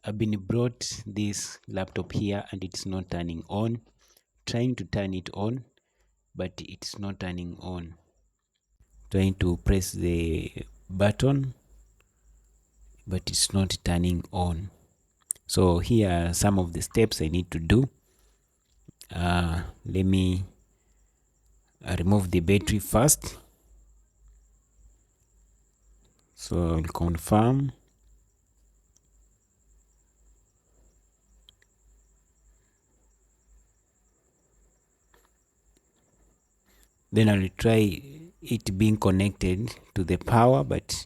I've been brought this laptop here and it's not turning on. Trying to turn it on, but it's not turning on. Trying to press the button, but it's not turning on. So here are some of the steps I need to do. Let me remove the battery first. So I'll confirm. Then I'll try it being connected to the power, but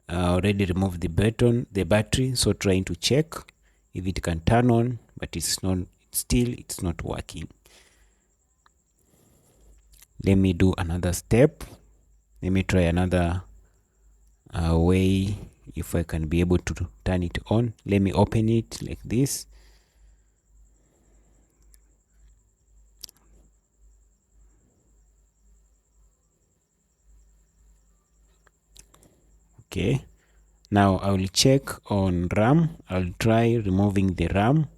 I already removed the battery. So trying to check if it can turn on, but it's not working. Let me do another step. Let me try another way if I can be able to turn it on. Let me open it like this. Okay, now I will check on RAM. I'll try removing the RAM.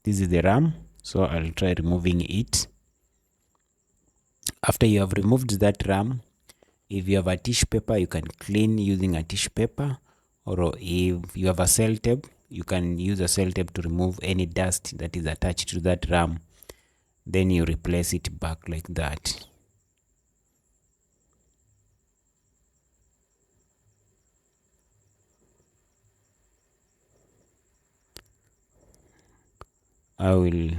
This is the RAM, so I'll try removing it. After you have removed that RAM, if you have a tissue paper, you can clean using a tissue paper, or if you have a cell tape, you can use a cell tape to remove any dust that is attached to that RAM. Then you replace it back like that. I will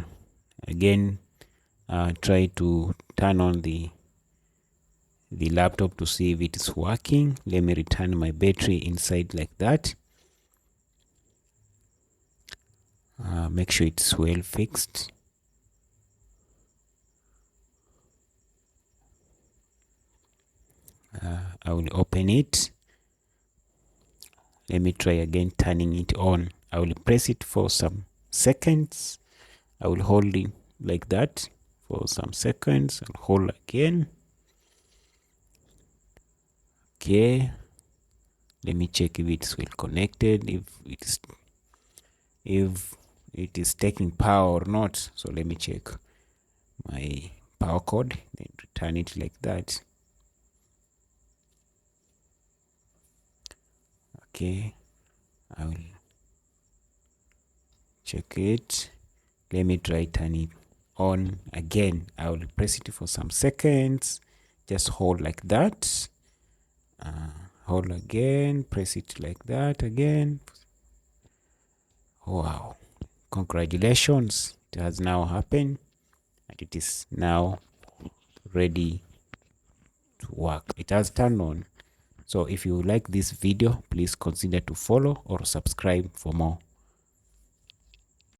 again try to turn on the laptop to see if it is working. Let me return my battery inside like that. Make sure it's well fixed. I will open it. Let me try again turning it on. I will press it for some seconds. I will hold it like that for some seconds and hold again. Okay, let me check if it's well connected, if it is taking power or not. So let me check my power cord, then return it like that. Okay, I will check it. Let me try turn it on again. I will press it for some seconds. Just hold like that. Hold again, press it like that again. Wow, congratulations, it has now happened and it is now ready to work. It has turned on. So if you like this video, please consider to follow or subscribe for more.